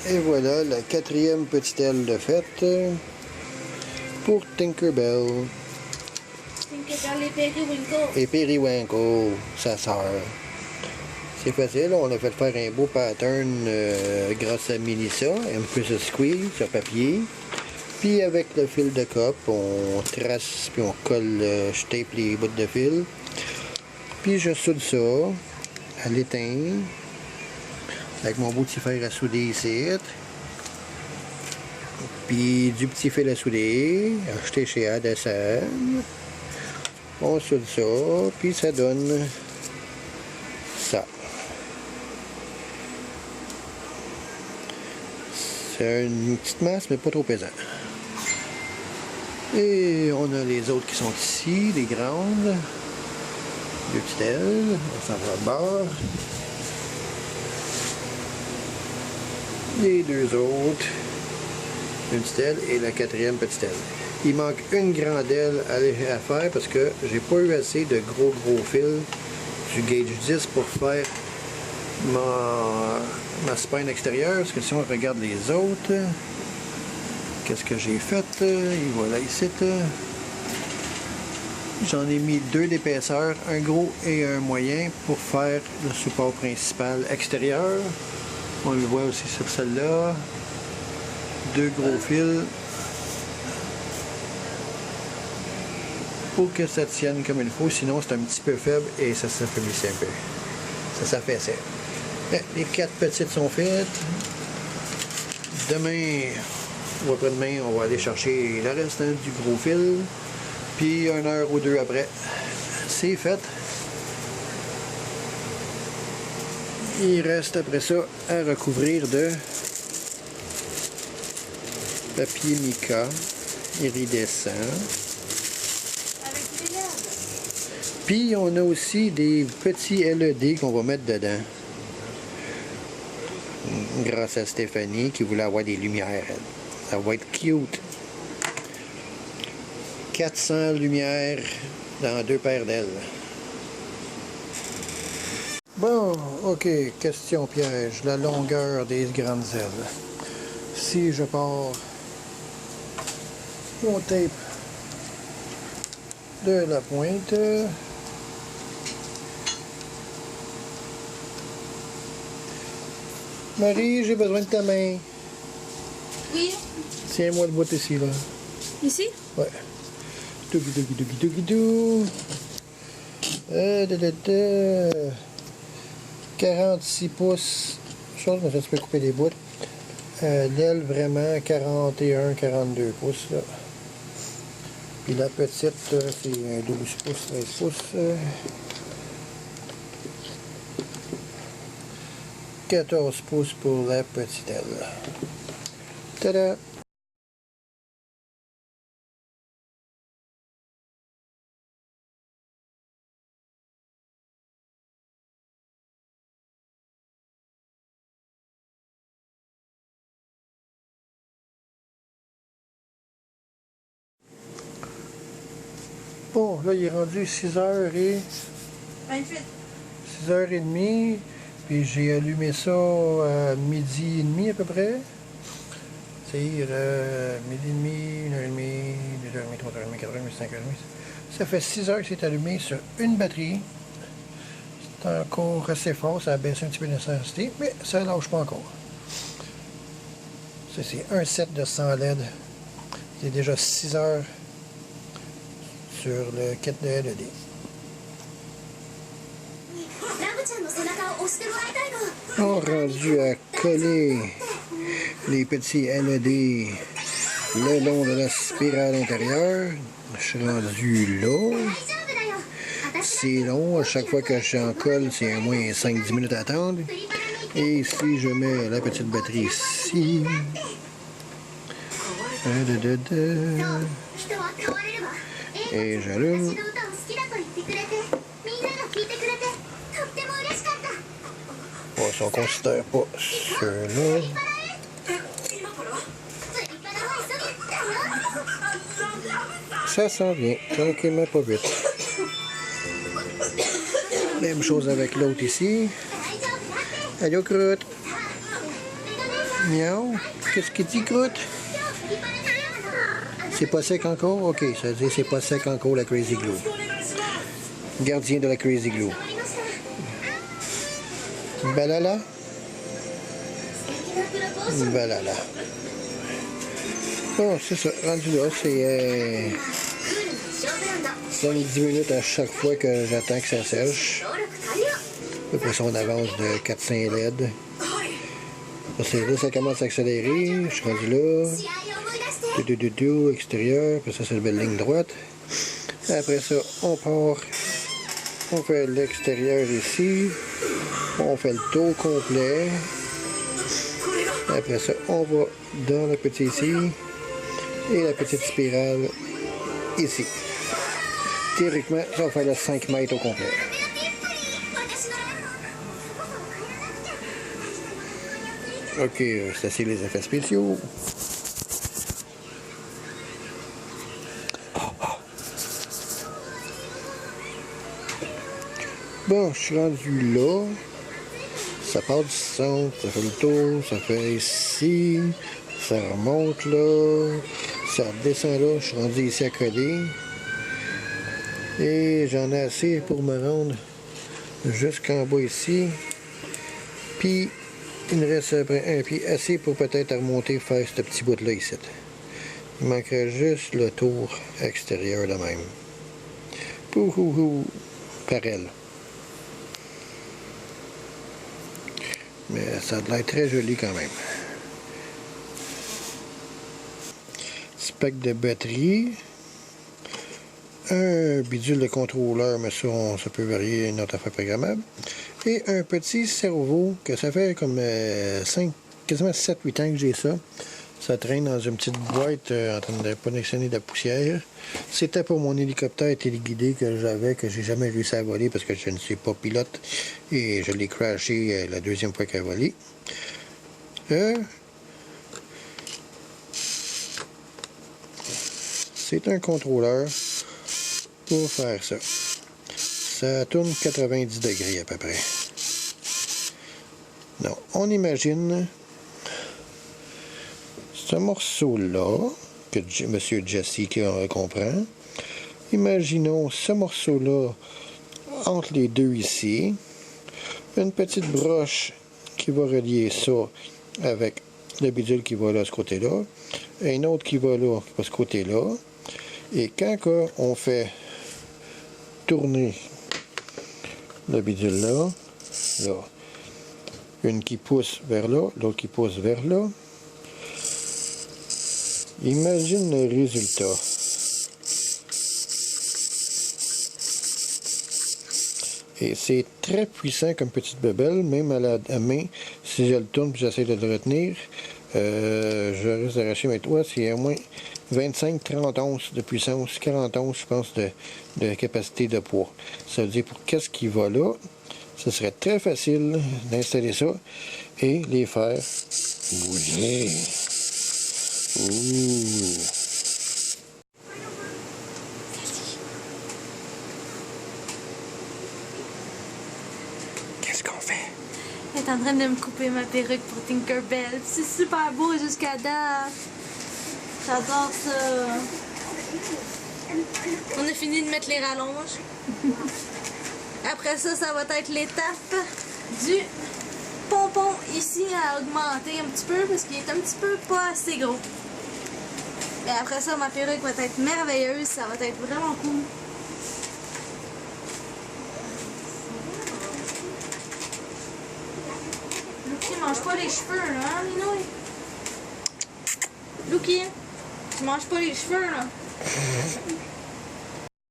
Et voilà la 4e petite aile de fête pour Tinkerbell. Tinkerbell et Periwinkle. Et Periwinkle, sa sœur. C'est facile, on a fait faire un beau pattern grâce à Melissa, un peu de squeeze sur papier. Puis avec le fil de cope, on trace puis on colle, je tape les bouts de fil. Puis je soude ça à l'étain avec mon beau petit fer à souder ici. Puis du petit fil à souder, acheté chez Adessan. On soude ça, puis ça donne ça. C'est une petite masse, mais pas trop pesant. Et on a les autres qui sont ici, les grandes. 2 petites ailes, on s'en va de bord. Les 2 autres, une petite aile et la 4e petite aile. Il manque une grande aile à faire parce que j'ai pas eu assez de gros fils du gauge 10 pour faire ma spine extérieure. Parce que si on regarde les autres, qu'est-ce que j'ai fait? Et voilà ici. J'en ai mis 2 d'épaisseur, un gros et un moyen pour faire le support principal extérieur. On le voit aussi sur celle-là. 2 gros fils pour que ça tienne comme il faut, sinon c'est un petit peu faible et ça s'affaiblissait un peu. Ça s'affaissait. Les 4 petites sont faites. Demain, ou après-demain, on va aller chercher le reste du gros fil. Puis 1 heure ou 2 après, c'est fait. Il reste après ça à recouvrir de papier mica iridescent. Puis on a aussi des petits LED qu'on va mettre dedans. Grâce à Stéphanie qui voulait avoir des lumières. Ça va être cute. 400 lumières dans 2 paires d'ailes. Bon, ok, question piège. La longueur des grandes ailes. Si je pars mon tape de la pointe, Marie, j'ai besoin de ta main. Oui. Tiens-moi le bout ici, là. Ici? Ouais. Dougidou. 46 pouces. Chose, mais ça se peut couper des bouts. L'aile, vraiment, 41, 42 pouces, là. Puis la petite, c'est un 12 pouces, 13 pouces. 14 pouces pour la petite aile. Tada! Bon, là, il est rendu 6h30. 6h30. Puis j'ai allumé ça à 12h30 à peu près. C'est-à-dire midi et demi, 1h30, 2h30, 3h30, 4h30, 5h30. Ça fait 6 heures que c'est allumé sur une batterie. C'est encore assez fort, ça a baissé un petit peu d'intensité, mais ça ne lâche pas encore. Ça, c'est un set de 100 LED. C'est déjà 6 heures sur le kit de LED. On rendu à coller les petits LED le long de la spirale intérieure. Je suis rendu là. C'est long, à chaque fois que j'en colle, c'est au moins 5-10 minutes à attendre. Et ici, je mets la petite batterie ici. Et j'allume. Bon, si on ne considère pas ceux-là. Ça s'en vient, tranquillement, pas vite. Même chose avec l'autre ici. Allô, croûte. Miaou. Qu'est-ce qu'il dit, Groot? C'est pas sec encore? Ok, ça veut dire c'est pas sec encore la Crazy Glue. Gardien de la Crazy Glue. Balala. Balala. Bon, c'est ça. Rendu là, c'est 5-10 minutes à chaque fois que j'attends que ça sèche. Après ça, on avance de 4-5 LED. Là, ça commence à accélérer. Je suis rendu là. Extérieur. Après ça, c'est une belle ligne droite. Après ça, on part. On fait l'extérieur ici. On fait le tour complet. Après ça, on va dans le petit ici. Et la petite spirale ici. Théoriquement, ça va faire le 5 mètres au complet. Ok, c'est assez les effets spéciaux. Bon, je suis rendu là. Ça part du centre, ça fait le tour, ça fait ici, ça remonte là, ça redescend là. Je suis rendu ici à coller. Et j'en ai assez pour me rendre jusqu'en bas ici. Puis, il me reste un pied assez pour peut-être remonter faire ce petit bout-là ici. Il manquerait juste le tour extérieur de même. Pouhouhou, par elle. Mais ça a l'air très joli quand même. Spec de batterie. Un bidule de contrôleur, mais ça peut varier, une autre affaire programmable. Et un petit cerveau, que ça fait comme quasiment 7-8 ans que j'ai ça. Ça traîne dans une petite boîte en train de collectionner de la poussière. C'était pour mon hélicoptère téléguidé que j'avais, que j'ai jamais réussi à voler parce que je ne suis pas pilote. Et je l'ai crashé la deuxième fois qu'il a volé. C'est un contrôleur pour faire ça. Ça tourne 90 degrés à peu près. Non, on imagine ce morceau-là, que M. Jesse comprend. Imaginons ce morceau-là entre les deux ici. Une petite broche qui va relier ça avec le bidule qui va là, de ce côté-là. Un autre qui va là, de ce côté-là. Et quand on fait tourner le bidule là, une qui pousse vers là, l'autre qui pousse vers là. Imagine le résultat. Et c'est très puissant comme petite bébelle, même à la main. Si je le tourne et j'essaie de le retenir, je risque d'arracher mes doigts. C'est au moins 25-30 onces de puissance, 40 onces, je pense, de capacité de poids. Ça veut dire pour qu'est-ce qui va là, ce serait très facile d'installer ça et les faire bouger. Ouh. Qu'est-ce qu'on fait? Elle est en train de me couper ma perruque pour Tinkerbell. C'est super beau jusqu'à date. J'adore ça. On a fini de mettre les rallonges. Après ça, ça va être l'étape du pompon ici à augmenter un petit peu parce qu'il est un petit peu pas assez gros. Et après ça, ma perruque va être merveilleuse. Ça va être vraiment cool. Lucky, mange pas les cheveux, là, hein, Minouille? Lucky, tu manges pas les cheveux, là?